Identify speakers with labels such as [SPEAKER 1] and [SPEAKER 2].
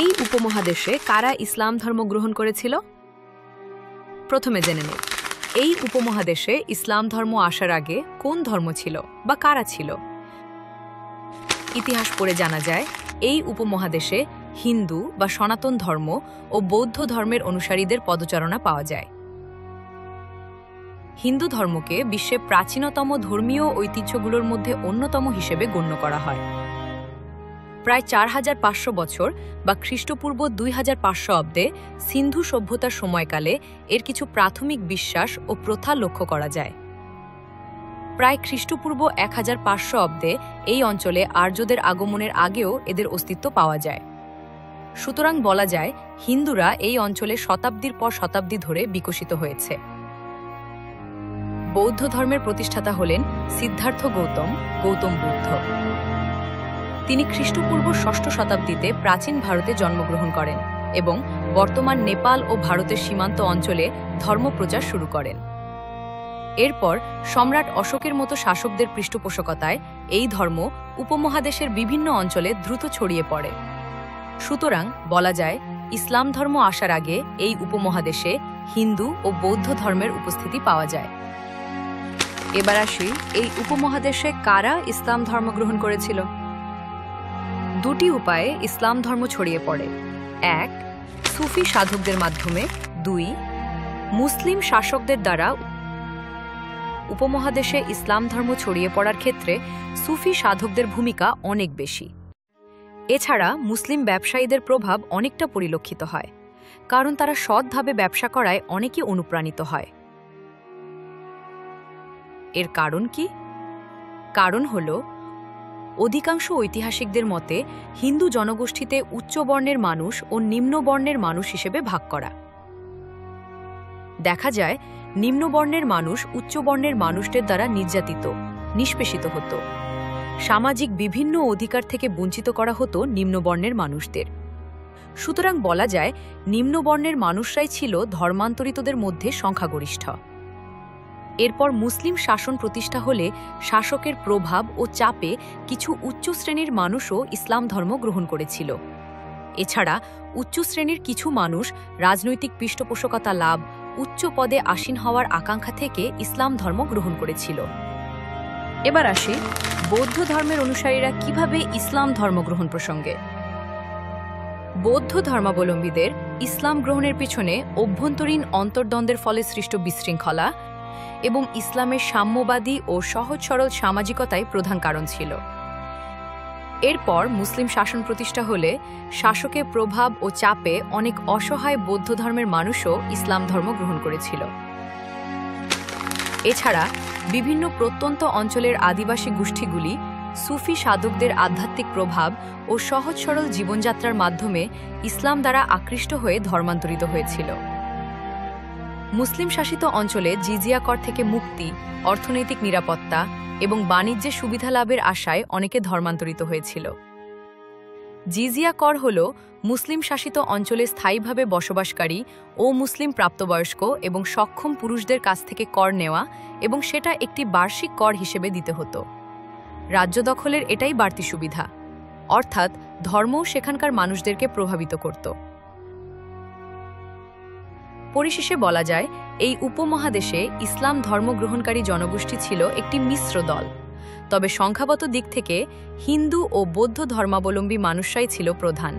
[SPEAKER 1] এই উপমহাদেশে কারা ইসলাম ধর্ম গ্রহণ করেছিল? প্রথমে জেনে নেব, এই উপমহাদেশে ইসলাম ধর্ম আসার আগে কোন ধর্ম ছিল বা কারা ছিল। ইতিহাস পড়ে জানা যায়, এই উপমহাদেশে হিন্দু বা সনাতন ধর্ম ও বৌদ্ধ ধর্মের অনুসারীদের পদচারণা পাওয়া যায়। হিন্দু ধর্মকে বিশ্বের প্রাচীনতম ধর্মীয় ঐতিহ্যগুলোর মধ্যে অন্যতম হিসেবে গণ্য করা হয়। প্রায় 4500 বছর বা খ্রিস্টপূর্ব 2500 অব্দে সিন্ধু সভ্যতার সময়কালে এর কিছু প্রাথমিক বিশ্বাস ও প্রথা লক্ষ্য করা যায়। প্রায় খ্রিস্টপূর্ব 1500 অব্দে এই অঞ্চলে আর্যদের আগমনের আগেও এদের অস্তিত্ব পাওয়া যায়। সুতরাং বলা যায়, হিন্দুরা এই অঞ্চলে শতাব্দীর পর শতাব্দী ধরে বিকশিত হয়েছে। বৌদ্ধ ধর্মের প্রতিষ্ঠাতা হলেন সিদ্ধার্থ গৌতম বুদ্ধ। তিনি খ্রিস্টপূর্ব 6ষ্ঠ শতাব্দীতে প্রাচীন ভারতে জন্মগ্রহণ করেন এবং বর্তমান নেপাল ও ভারতের সীমান্ত অঞ্চলে ধর্মপ্রচার শুরু করেন। এরপর সম্রাট অশোকের মতো শাসকদের পৃষ্ঠপোষকতায় এই ধর্ম উপমহাদেশের বিভিন্ন অঞ্চলে দ্রুত ছড়িয়ে পড়ে। সুতরাং বলা যায়, ইসলাম ধর্ম আসার আগে এই উপমহাদেশে হিন্দু ও বৌদ্ধ ধর্মের উপস্থিতি পাওয়া যায়। এবার আসি, এই উপমহাদেশে কারা ইসলাম ধর্ম গ্রহণ করেছিল। দুটি উপায়ে ইসলাম ধর্ম ছড়িয়ে পড়ে। 1. সুফি সাধকদের মাধ্যমে। 2. মুসলিম শাসকদের দ্বারা। উপমহাদেশে ইসলাম ধর্ম ছড়িয়ে পড়ার ক্ষেত্রে সুফি সাধকদের ভূমিকা অনেক বেশি। এছাড়া মুসলিম ব্যবসায়ীদের প্রভাব অনেকটা পরিলক্ষিত হয়, কারণ তারা সৎভাবে ব্যবসা করায় অনেকে অনুপ্রাণিত হয়। এর কারণ কি? কারণ হল, অধিকাংশ ঐতিহাসিকদের মতে হিন্দু জনগোষ্ঠীতে উচ্চ বর্ণের মানুষ ও নিম্ন বর্ণের মানুষ হিসেবে ভাগ করা। দেখা যায়, নিম্ন বর্ণের মানুষ উচ্চ বর্ণের মানুষদের দ্বারা নির্যাতিত, নিষ্পেষিত হতো। সামাজিক বিভিন্ন অধিকার থেকে বঞ্চিত করা হতো নিম্ন বর্ণের মানুষদের। সুতরাং বলা যায়, নিম্ন বর্ণের মানুষরাই ছিল ধর্মান্তরিতদের মধ্যে সংখ্যাগরিষ্ঠ। এরপর মুসলিম শাসন প্রতিষ্ঠা হলে শাসকের প্রভাব ও চাপে কিছু উচ্চ শ্রেণীর মানুষও ইসলাম ধর্ম গ্রহণ করেছিল। এছাড়া উচ্চ শ্রেণীর কিছু মানুষ রাজনৈতিক পৃষ্ঠপোষকতা লাভ, উচ্চ পদে আসীন হওয়ার আকাঙ্ক্ষা থেকে ইসলাম ধর্ম গ্রহণ করেছিল। এবার আসি, বৌদ্ধ ধর্মের অনুসারীরা কিভাবে ইসলাম ধর্ম গ্রহণ প্রসঙ্গে। বৌদ্ধ ধর্মাবলম্বীদের ইসলাম গ্রহণের পিছনে অভ্যন্তরীণ অন্তর্দ্বন্দ্বের ফলে সৃষ্ট বিশৃঙ্খলা এবং ইসলামের সাম্যবাদী ও সহজ সরল সামাজিকতাই প্রধান কারণ ছিল। এরপর মুসলিম শাসন প্রতিষ্ঠা হলে শাসকের প্রভাব ও চাপে অনেক অসহায় বৌদ্ধ ধর্মের মানুষও ইসলাম ধর্ম গ্রহণ করেছিল। এছাড়া বিভিন্ন প্রত্যন্ত অঞ্চলের আদিবাসী গোষ্ঠীগুলি সুফি সাধকদের আধ্যাত্মিক প্রভাব ও সহজ সরল জীবনযাত্রার মাধ্যমে ইসলাম দ্বারা আকৃষ্ট হয়ে ধর্মান্তরিত হয়েছিল। মুসলিম শাসিত অঞ্চলে জিজিয়া কর থেকে মুক্তি, অর্থনৈতিক নিরাপত্তা এবং বাণিজ্যের সুবিধা লাভের আশায় অনেকে ধর্মান্তরিত হয়েছিল। জিজিয়া কর হল মুসলিম শাসিত অঞ্চলে স্থায়ীভাবে বসবাসকারী ও মুসলিম প্রাপ্তবয়স্ক এবং সক্ষম পুরুষদের কাছ থেকে কর নেওয়া, এবং সেটা একটি বার্ষিক কর হিসেবে দিতে হতো। রাজ্য দখলের এটাই বাড়তি সুবিধা, অর্থাৎ ধর্মও সেখানকার মানুষদেরকে প্রভাবিত করত। পরিশেষে বলা যায়, এই উপমহাদেশে ইসলাম ধর্মগ্রহণকারী জনগোষ্ঠী ছিল একটি মিশ্র দল, তবে সংখ্যাগত দিক থেকে হিন্দু ও বৌদ্ধ ধর্মাবলম্বী মানুষরাই ছিল প্রধান।